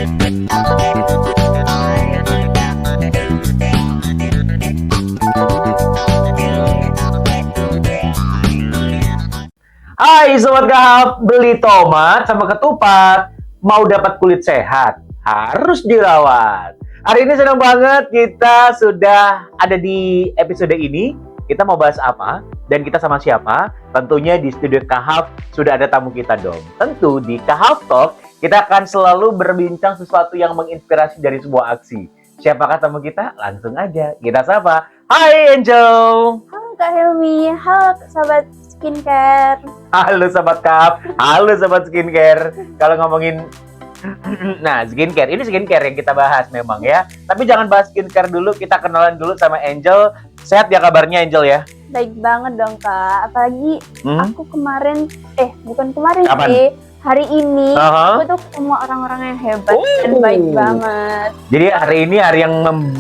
Hai Sobat Kahap, beli tomat sama ketupat, mau dapat kulit sehat, harus dirawat. Hari ini senang banget kita sudah ada di episode ini. Kita mau bahas apa dan kita sama siapa? Tentunya di studio Kahap sudah ada tamu kita dong. Tentu di Kahap Talk kita akan selalu berbincang sesuatu yang menginspirasi dari sebuah aksi. Siapakah tamu kita? Langsung aja kita sapa. Hai Angel. Halo Kak Helmi, halo Sobat Skincare. Halo Sobat Kahap, halo Sobat Skincare. Kalau ngomongin nah, skincare, ini skincare yang kita bahas memang ya. Tapi jangan bahas skincare dulu, kita kenalan dulu sama Angel. Sehat ya kabarnya Angel ya? Baik banget dong Kak, apalagi aku kemarin, bukan kemarin Kapan? sih, hari ini Uh-huh. aku tuh ketemu orang-orang yang hebat dan baik banget. Jadi hari ini hari yang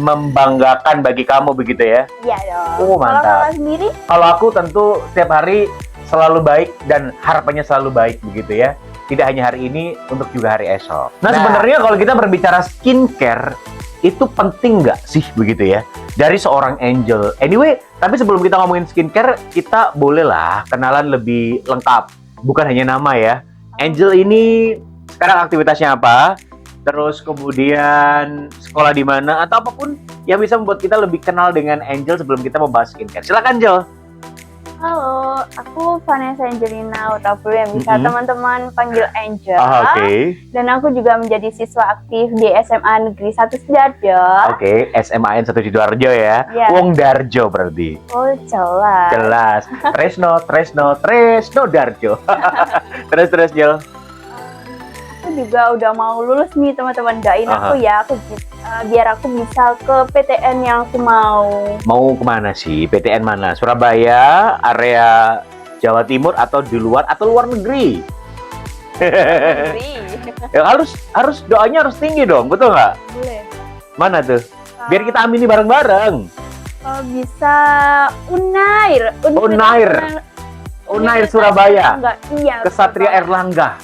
membanggakan bagi kamu begitu ya? Iya dong. Kalau Mantap. Kakak sendiri? Kalau aku tentu setiap hari selalu baik dan harapannya selalu baik begitu ya. Tidak hanya hari ini, untuk juga hari esok. Nah, sebenarnya kalau kita berbicara skincare, itu penting nggak sih begitu ya? Dari seorang Angel. Anyway, tapi sebelum kita ngomongin skincare, kita bolehlah kenalan lebih lengkap. Bukan hanya nama ya. Angel ini sekarang aktivitasnya apa? Terus kemudian sekolah di mana? Atau apapun yang bisa membuat kita lebih kenal dengan Angel sebelum kita membahas skincare. Silakan Angel. Halo, aku Vanessa Angelina Utapulu yang bisa teman-teman panggil Angel. Oke. Dan aku juga menjadi siswa aktif di SMA Negeri 1 Sidoarjo. Oke, SMAN 1 Sidoarjo ya. Iya. Wong Darjo berarti. Oh, jelas. Jelas. Tresno Darjo. Terus Jel. Aku juga udah mau lulus nih teman-teman, doain aku ya, biar aku bisa ke PTN yang aku mau. Mau kemana sih? PTN mana? Surabaya, area Jawa Timur atau di luar atau luar negeri? Ya, harus doanya harus tinggi dong, betul nggak? Boleh. Mana tuh? Biar kita amini bareng-bareng. Kalau bisa Unair Surabaya. Enggak, iya. Kesatria Erlangga.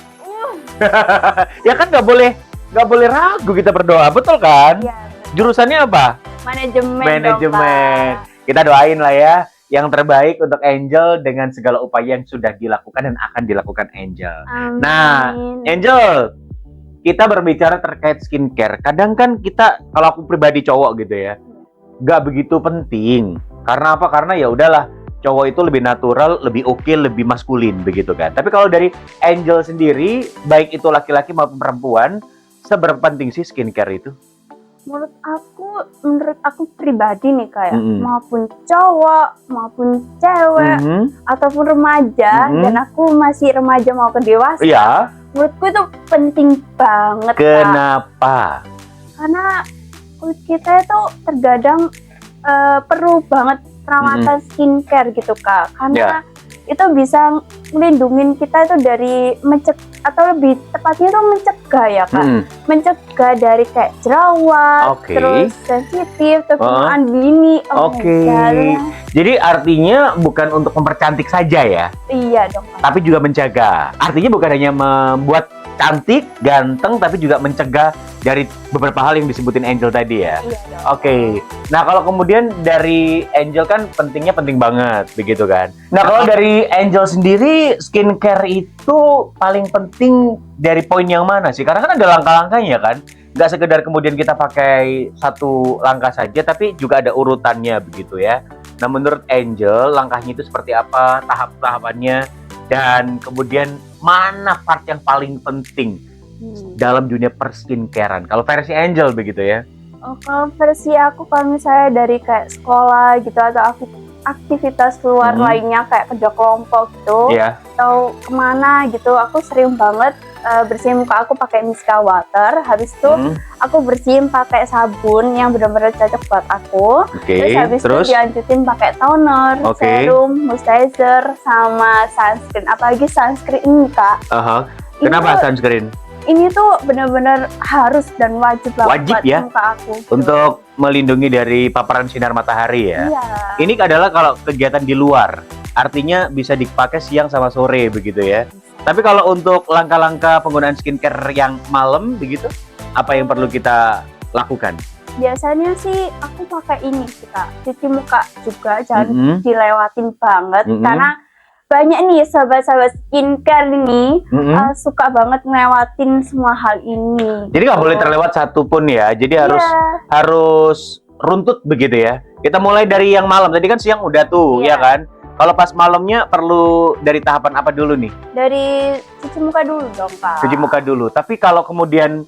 Ya kan nggak boleh ragu kita berdoa, betul kan? Iya. Jurusannya apa? Manajemen. Dong, Kak. Kita doain lah ya yang terbaik untuk Angel dengan segala upaya yang sudah dilakukan dan akan dilakukan Angel. Amin. Nah, Angel, kita berbicara terkait skincare. Kadang kan kita, kalau aku pribadi cowok gitu ya, nggak begitu penting. Karena apa? Karena ya udahlah, cowok itu lebih natural, lebih oke, lebih maskulin begitu kan. Tapi kalau dari Angel sendiri, baik itu laki-laki maupun perempuan, seberapa penting sih skincare itu? Menurut aku pribadi nih kayak maupun cowok maupun cewek ataupun remaja, dan aku masih remaja mau ke dewasa. Iya. Menurutku itu penting banget. Kenapa? Kak. Karena kulit kita itu terkadang perlu banget perawatan skincare gitu Kak. Karena itu bisa melindungi kita itu dari atau lebih tepatnya itu mencegah ya Kak. Mencegah dari kayak jerawat, terus sensitif, terkena dini. Jadi artinya bukan untuk mempercantik saja ya? Iya dong Kak. Tapi juga menjaga. Artinya bukan hanya membuat cantik, ganteng, tapi juga mencegah dari beberapa hal yang disebutin Angel tadi ya. Iya dong. Nah kalau kemudian dari Angel kan penting banget, begitu kan. Nah kalau dari Angel sendiri, skincare itu paling penting dari poin yang mana sih? Karena kan ada langkah-langkahnya kan. Nggak sekedar kemudian kita pakai satu langkah saja, tapi juga ada urutannya begitu ya. Nah menurut Angel, langkahnya itu seperti apa, tahap-tahapannya, dan kemudian mana part yang paling penting dalam dunia perskincarean? Kalau versi Angel begitu ya? Kalau versi aku, kalau misalnya dari kayak sekolah gitu atau aktivitas luar lainnya kayak kerja kelompok gitu, atau kemana gitu, aku sering banget bersihin muka aku pakai Miska Water. Habis itu aku bersihin pakai sabun yang benar-benar cocok buat aku. Terus habis itu dilanjutin pakai toner, serum, moisturizer, sama sunscreen. Apalagi sunscreen ini Kak. Kenapa sunscreen? Ini tuh benar-benar harus dan wajib banget buat ya? muka aku. Untuk melindungi dari paparan sinar matahari ya? Iya. Ini adalah kalau kegiatan di luar. Artinya bisa dipakai siang sama sore begitu ya? Tapi kalau untuk langkah-langkah penggunaan skincare yang malam begitu, apa yang perlu kita lakukan? Biasanya sih aku pakai ini sih Kak, cuci muka juga, jangan dilewatin banget karena banyak nih sahabat-sahabat skincare ini suka banget ngelewatin semua hal ini. Jadi nggak boleh terlewat satu pun ya. Jadi harus runtut begitu ya. Kita mulai dari yang malam. Tadi kan siang udah tuh, ya kan? Kalau pas malamnya perlu dari tahapan apa dulu nih? Dari cuci muka dulu dong Kak. Cuci muka dulu. Tapi kalau kemudian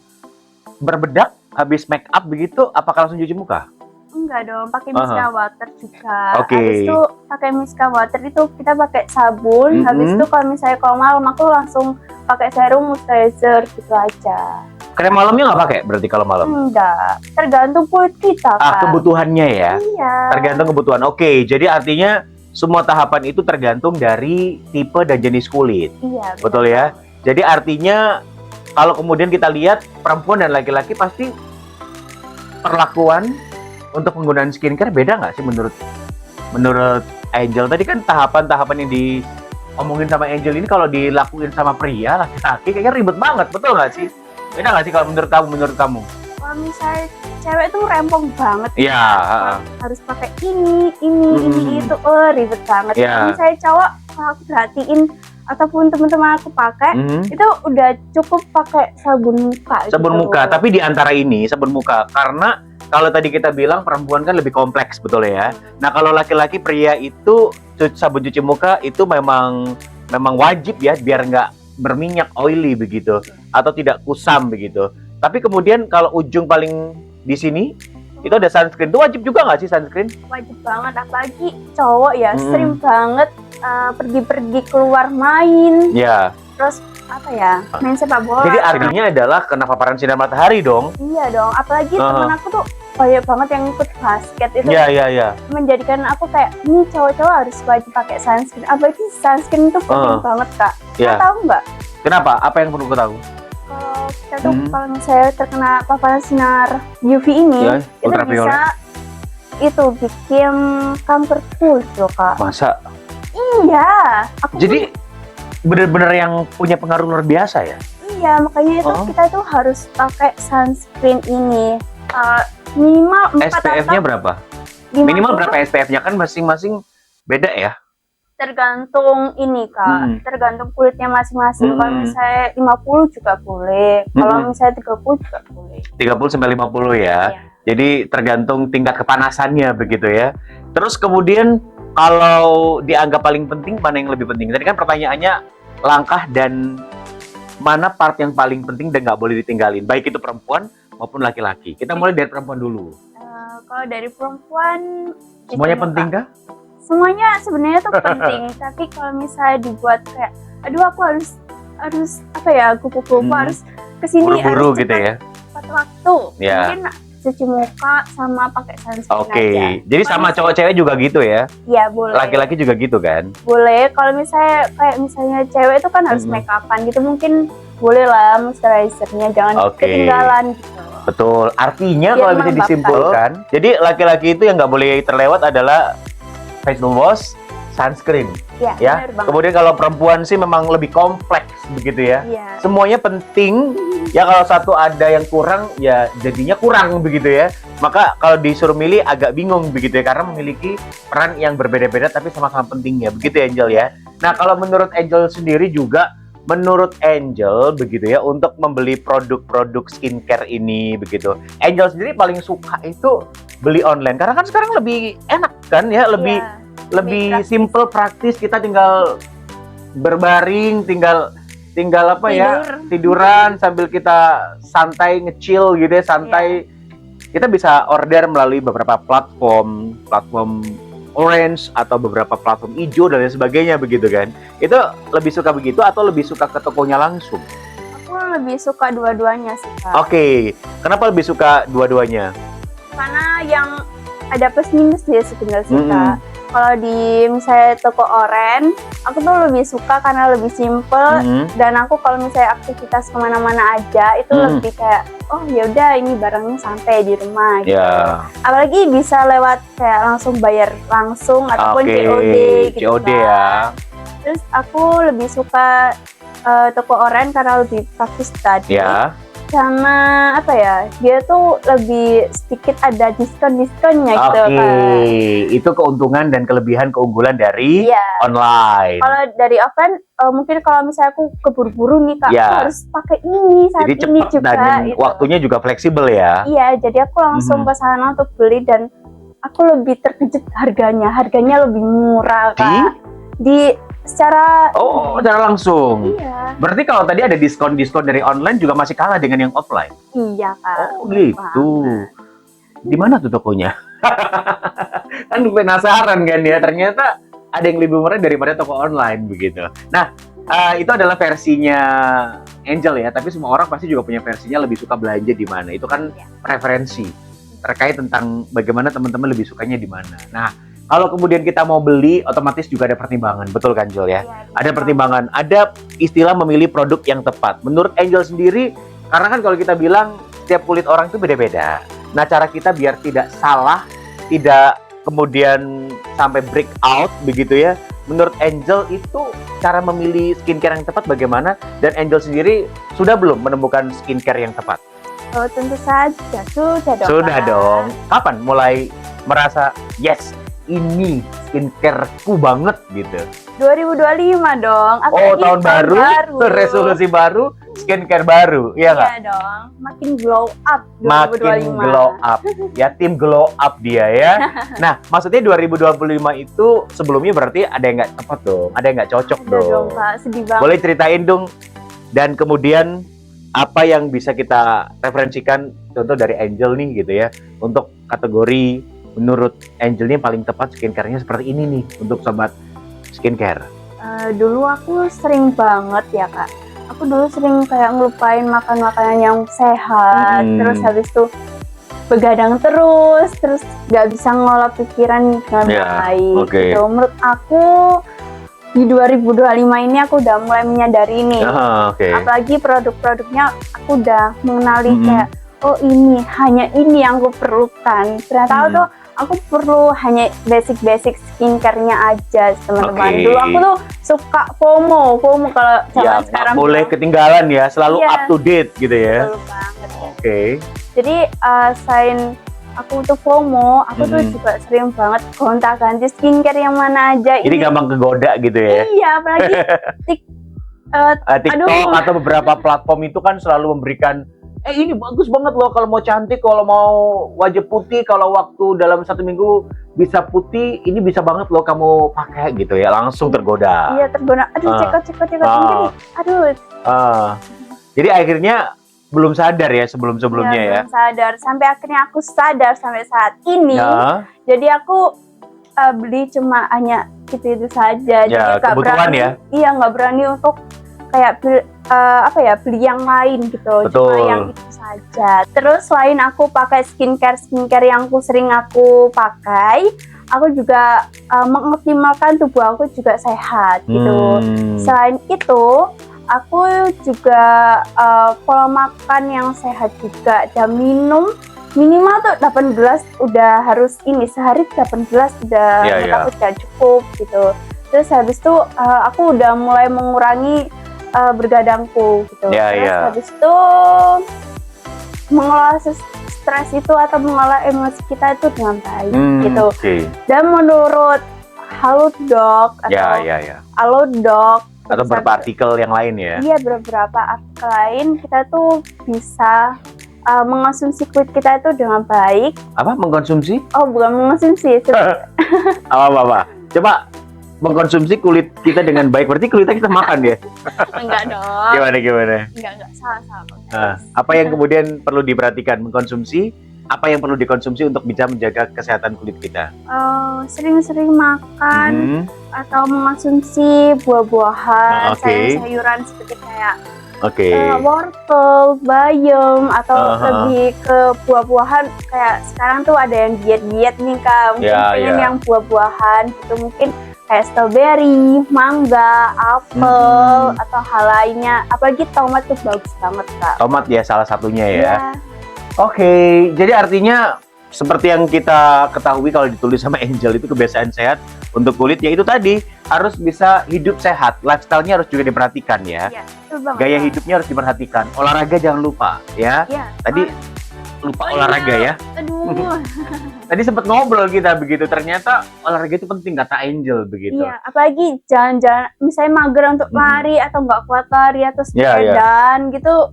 berbedak habis make up begitu, apakah langsung cuci muka? Enggak dong, pakai micellar water juga. Oke. Habis itu pakai micellar water itu kita pakai sabun. Habis itu kalau malam aku langsung pakai serum moisturizer gitu aja. Krem malamnya nggak pakai berarti kalau malam? Enggak, tergantung kulit kita Kak. Kebutuhannya ya? Iya. Tergantung kebutuhan. Oke, jadi artinya semua tahapan itu tergantung dari tipe dan jenis kulit. Iya. Betul ya? Jadi artinya kalau kemudian kita lihat perempuan dan laki-laki pasti perlakuan untuk penggunaan skincare beda nggak sih menurut Angel? Tadi kan tahapan-tahapan yang diomongin sama Angel ini kalau dilakuin sama pria laki-laki kayaknya ribet banget, betul nggak sih? Beda nggak sih kalau menurut kamu? Kalau misalnya cewek tuh rempong banget. Iya. Harus pakai ini itu, ribet banget. Kalau misalnya cowok, kalau aku perhatiin ataupun teman-teman aku pakai, itu udah cukup pakai sabun muka. Sabun muka, tapi di antara ini sabun muka karena kalau tadi kita bilang perempuan kan lebih kompleks, betul ya. Nah kalau laki-laki pria itu sabun cuci muka itu memang wajib ya biar nggak berminyak oily begitu atau tidak kusam begitu. Tapi kemudian kalau ujung paling di sini itu ada sunscreen. Itu wajib juga nggak sih sunscreen? Wajib banget, apalagi cowok ya sering banget pergi-pergi keluar main. Ya. Terus apa ya, main sepak bola. Jadi artinya adalah kena paparan sinar matahari dong. Iya dong, apalagi temen aku tuh banyak banget yang ikut basket itu. Iya. Menjadikan aku kayak, ini cowok-cowok harus wajib pakai sunscreen. Apalagi sunscreen itu penting banget Kak. Kau tahu nggak? Kenapa? Apa yang perlu kau tahu? Kalau kita tuh kalau misalnya terkena paparan sinar UV ini, itu bisa itu bikin kanker kulit loh Kak. Masa? Iya. Jadi bener-bener yang punya pengaruh luar biasa ya? Iya, makanya itu kita tuh harus pakai sunscreen ini. Minimal 4 SPF-nya berapa? Minimal berapa SPF-nya? Kan masing-masing beda ya? Tergantung ini Kak, tergantung kulitnya masing-masing. Kalau misalnya 50 juga boleh, kalau misalnya 30 juga boleh. 30 sampai 50 ya? Jadi tergantung tingkat kepanasannya begitu ya? Terus kemudian kalau dianggap paling penting, mana yang lebih penting? Tadi kan pertanyaannya langkah dan mana part yang paling penting dan nggak boleh ditinggalin, baik itu perempuan maupun laki-laki. Kita mulai dari perempuan dulu. Kalau dari perempuan, semuanya penting kah? Semuanya sebenarnya tuh penting, tapi kalau misalnya dibuat kayak, aduh aku harus apa ya, kupu-kupu harus kesini, buru-buru harus gitu ya? Cepat waktu. Mungkin cuci muka sama pakai sunscreen aja. Jadi sama cowok cewek juga gitu ya? Iya, boleh. Laki-laki juga gitu kan? Boleh. Kalau misalnya cewek itu kan harus make upan gitu, mungkin boleh lah moisturizernya, jangan ketinggalan gitu. Betul. Artinya kalau bisa disimpulkan, jadi laki-laki itu yang nggak boleh terlewat adalah facial wash, sunscreen. Ya. Kemudian kalau perempuan sih memang lebih kompleks begitu ya. Semuanya penting. Ya kalau satu ada yang kurang, ya jadinya kurang begitu ya. Maka kalau disuruh milih agak bingung begitu ya, karena memiliki peran yang berbeda-beda tapi sama-sama pentingnya. Begitu ya Angel ya. Nah kalau menurut Angel sendiri juga, menurut Angel begitu ya, untuk membeli produk-produk skincare ini begitu, Angel sendiri paling suka itu beli online. Karena kan sekarang lebih enak kan ya, lebih simple, praktis. Kita tinggal berbaring, tinggal apa ya, tiduran sambil kita santai nge-chill gitu ya, santai. Kita bisa order melalui beberapa platform orange atau beberapa platform hijau dan lain sebagainya begitu kan. Itu lebih suka begitu atau lebih suka ke tokonya langsung? Aku lebih suka dua-duanya sih Kak. Kenapa lebih suka dua-duanya? Karena yang ada plus minus ya sebenarnya sih Kak. Kalau di misalnya toko oren, aku tuh lebih suka karena lebih simple, dan aku kalau misalnya aktivitas kemana-mana aja itu lebih kayak, oh yaudah ini barangnya sampai di rumah gitu. Apalagi bisa lewat kayak langsung bayar langsung ataupun COD gitu kan. Terus aku lebih suka toko oren karena lebih praktis tadi. sama apa ya, dia tuh lebih sedikit ada diskon-diskonnya gitu Oke, kan. itu keuntungan dan kelebihan keunggulan dari online. Kalau dari offline mungkin kalau misalnya aku keburu-buru nih Kak, aku harus pakai ini saat jadi ini cepat juga dan gitu. waktunya juga fleksibel ya. Iya, jadi aku langsung ke sana untuk beli dan aku lebih terkejut harganya lebih murah Kak. Secara langsung. Iya. Berarti kalau tadi ada diskon-diskon dari online juga masih kalah dengan yang offline. Iya Kak. Oh gitu. Di mana tuh tokonya? Kan penasaran kan ya, ternyata ada yang lebih murah daripada toko online begitu. Nah, itu adalah versinya Angel ya, tapi semua orang pasti juga punya versinya lebih suka belanja di mana. Itu kan preferensi terkait tentang bagaimana teman-teman lebih sukanya di mana. Nah, kalau kemudian kita mau beli, otomatis juga ada pertimbangan, betul kan Jul ya? Ada pertimbangan, ada istilah memilih produk yang tepat. Menurut Angel sendiri, karena kan kalau kita bilang setiap kulit orang itu beda-beda. Nah, cara kita biar tidak salah, tidak kemudian sampai break out begitu ya. Menurut Angel itu cara memilih skincare yang tepat bagaimana? Dan Angel sendiri sudah belum menemukan skincare yang tepat? Oh, tentu saja sudah dong. Sudah dong. Kapan mulai merasa yes, ini skincareku banget gitu? 2025 dong. Tahun baru, resolusi baru, skincare baru, iya nggak? Iya dong, makin glow up 2025. Makin glow up, ya tim glow up dia ya. Nah, maksudnya 2025 itu sebelumnya berarti ada yang nggak tepat dong, ada yang nggak cocok dong. Pak, sedih banget. Boleh ceritain dong, dan kemudian apa yang bisa kita referensikan, contoh dari Angel nih gitu ya, untuk kategori menurut Angel ini paling tepat skincare-nya seperti ini nih untuk sobat skincare. Dulu aku sering banget ya Kak. Aku dulu sering kayak ngelupain makan makanan yang sehat, terus habis itu begadang terus nggak bisa ngolah pikiran dengan baik. Gitu. Menurut aku di 2025 ini aku udah mulai menyadari ini. Apalagi produk-produknya aku udah mengenali kayak oh ini hanya ini yang aku perlukan. Ternyata aku perlu hanya basic skincare-nya aja teman-teman. Dulu aku tuh suka FOMO kalau zaman sekarang. Boleh ketinggalan ya, selalu up to date gitu ya. Betul banget. Jadi selain aku tuh FOMO, aku tuh juga sering banget gonta-ganti skincare yang mana aja. Jadi gampang kegoda gitu ya. Iya, apalagi TikTok atau beberapa platform itu kan selalu memberikan ini bagus banget loh kalau mau cantik, kalau mau wajah putih, kalau waktu dalam 1 minggu bisa putih, ini bisa banget loh kamu pakai gitu ya, langsung tergoda. Iya, tergoda. Aduh, cekot aduh. Jadi akhirnya belum sadar ya sebelum-sebelumnya ya. Belum sadar, sampai akhirnya aku sadar sampai saat ini. Jadi aku beli cuma hanya itu saja. Jadi nggak berani. Ya? Iya, nggak berani untuk kayak beli yang lain gitu. Betul. Cuma yang itu saja. Terus selain aku pakai skincare yang sering aku pakai, aku juga mengoptimalkan tubuh aku juga sehat gitu. Selain itu, aku juga pola makan yang sehat juga, dan minum minimal tuh 8 gelas udah harus ini, sehari 8 gelas udah udah cukup gitu. Terus habis itu aku udah mulai mengurangi bergadangku gitu. Terus habis itu mengelola stres itu atau mengelola emosi kita itu dengan baik gitu. Dan menurut Halodoc atau Halodoc atau beberapa artikel yang lain ya? Iya, beberapa artikel lain kita tuh bisa mengonsumsi kulit kita itu dengan baik. Apa? Mengkonsumsi? Oh, bukan mengonsumsi. Apa? Coba mengkonsumsi kulit kita dengan baik, berarti kulitnya kita makan ya? Enggak dong. Gimana? Enggak, salah. Apa yang kemudian perlu diperhatikan? Mengkonsumsi, apa yang perlu dikonsumsi untuk bisa menjaga kesehatan kulit kita? Sering-sering makan atau mengkonsumsi buah-buahan, sayur-sayuran seperti kayak wortel, bayam, atau lebih ke buah-buahan kayak sekarang tuh ada yang diet-diet nih Kak. Mungkin pengen yang buah-buahan gitu, mungkin kayak strawberry, mangga, apel, atau hal lainnya. Apalagi tomat tuh bagus banget Kak. Tomat ya salah satunya ya. Oke, jadi artinya seperti yang kita ketahui kalau ditulis sama Angel itu kebiasaan sehat untuk kulit, yaitu tadi harus bisa hidup sehat, lifestyle-nya harus juga diperhatikan ya. Iya, betul banget. Gaya hidupnya harus diperhatikan, olahraga jangan lupa ya. Iya. Tadi lupa olahraga ya. Aduh. Tadi sempat ngobrol kita begitu, ternyata olahraga itu penting kata Angel begitu. Iya, apalagi jalan-jalan, misalnya mager untuk lari atau nggak kuat lari atau sepedaan gitu,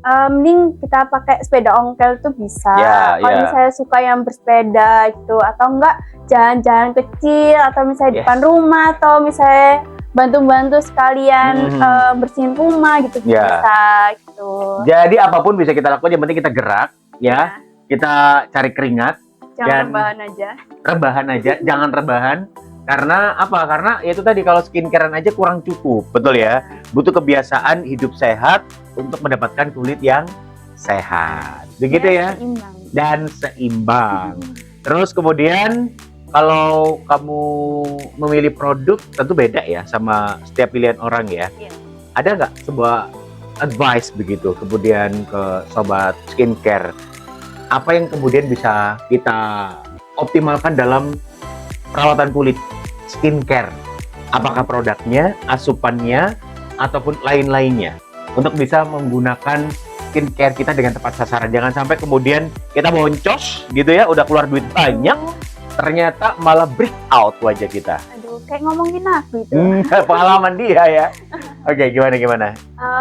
mending kita pakai sepeda ongkel tuh bisa. Kalau misalnya suka yang bersepeda gitu, atau enggak jalan-jalan kecil, atau misalnya depan rumah, atau misalnya bantu-bantu sekalian bersihin rumah gitu bisa gitu. Jadi apapun bisa kita lakukan, yang penting kita gerak ya. Kita cari keringat. Jangan rebahan aja. Rebahan aja, jangan rebahan. Karena apa? Karena itu tadi kalau skincarean aja kurang cukup, betul ya. Butuh kebiasaan hidup sehat untuk mendapatkan kulit yang sehat. Begitu ya? Seimbang. Dan seimbang. Terus kemudian kalau kamu memilih produk tentu beda ya sama setiap pilihan orang ya. Ada nggak sebuah advice begitu kemudian ke sobat skincare? Apa yang kemudian bisa kita optimalkan dalam perawatan kulit skincare? Apakah produknya, asupannya, ataupun lain-lainnya untuk bisa menggunakan skincare kita dengan tepat sasaran? Jangan sampai kemudian kita boncos gitu ya, udah keluar duit banyak, ternyata malah break out wajah kita. Aduh, kayak ngomongin aku itu. Pengalaman dia ya. Oke, gimana?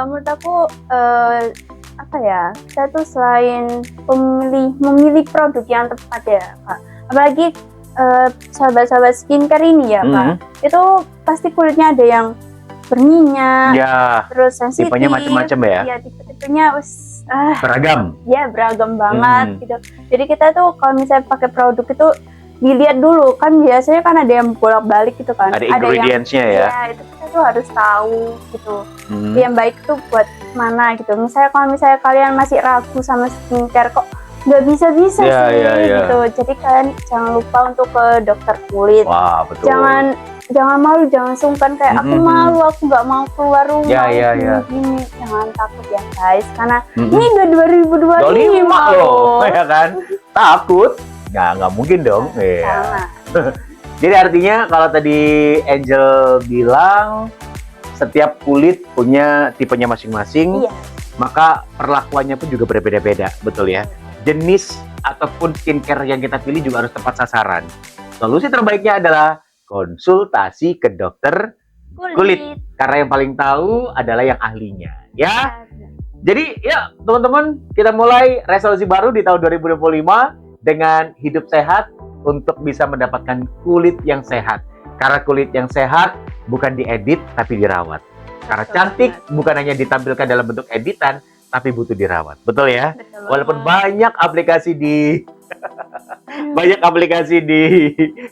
Menurut aku apa ya, kita tuh selain memilih produk yang tepat ya Kak, apalagi sahabat-sahabat skincare ini ya Kak, itu pasti kulitnya ada yang berminyak, terus sensitif, tipenya macam-macam ya? Iya, tipe-tipenya beragam. Ya, beragam banget gitu. Jadi kita tuh kalau misalnya pakai produk itu dilihat dulu, kan biasanya kan ada yang bolak-balik gitu kan. Ada ingredients-nya ya? Iya, itu kita tuh harus tahu gitu. Yang baik tuh buat mana gitu. Misalnya kalau misalnya kalian masih ragu sama skincare, kok nggak bisa-bisa gitu. Jadi kalian jangan lupa untuk ke dokter kulit. Wah, betul. Jangan malu, jangan sungkan kayak aku malu, aku nggak mau keluar rumah. Gini. Jangan takut ya guys, karena ini udah 2025 loh. Ya kan? Takut? Nggak mungkin dong. Jadi artinya kalau tadi Angel bilang setiap kulit punya tipenya masing-masing, maka perlakuannya pun juga berbeda-beda, betul ya? Jenis ataupun skincare yang kita pilih juga harus tepat sasaran. Solusi terbaiknya adalah konsultasi ke dokter kulit. Karena yang paling tahu adalah yang ahlinya, ya. Jadi ya teman-teman, kita mulai resolusi baru di tahun 2025 dengan hidup sehat untuk bisa mendapatkan kulit yang sehat. Karena kulit yang sehat bukan diedit tapi dirawat. Karena cantik bukan hanya ditampilkan dalam bentuk editan, tapi butuh dirawat. Betul ya? Walaupun banyak aplikasi di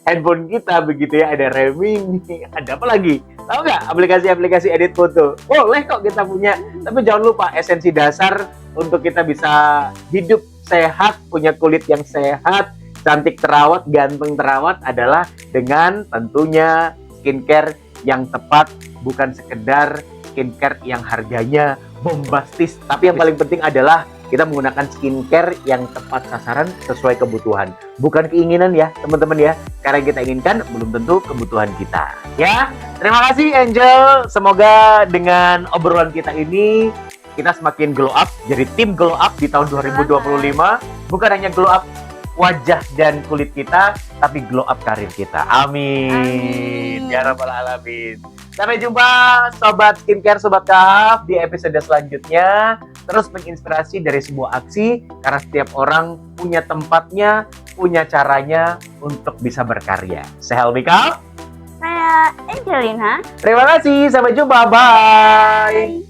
handphone kita begitu ya, ada Remini, ada apa lagi? Tahu nggak aplikasi-aplikasi edit foto? Boleh kok kita punya, tapi jangan lupa esensi dasar untuk kita bisa hidup sehat, punya kulit yang sehat, cantik terawat, ganteng terawat adalah dengan tentunya skincare yang tepat, bukan sekedar skincare yang harganya bombastis, tapi yang paling penting adalah kita menggunakan skincare yang tepat sasaran sesuai kebutuhan, bukan keinginan ya teman-teman ya. Karena yang kita inginkan belum tentu kebutuhan kita ya. Terima kasih Angel, semoga dengan obrolan kita ini kita semakin glow up, jadi tim glow up di tahun 2025. Bukan hanya glow up wajah dan kulit kita, tapi glow up karir kita. Amin. Ya Rabbal Alamin. Sampai jumpa Sobat Skincare, Sobat Kahaf di episode selanjutnya. Terus menginspirasi dari sebuah aksi, karena setiap orang punya tempatnya, punya caranya untuk bisa berkarya. Saya Helmi Kahaf. Saya Angelina. Terima kasih, sampai jumpa. Bye.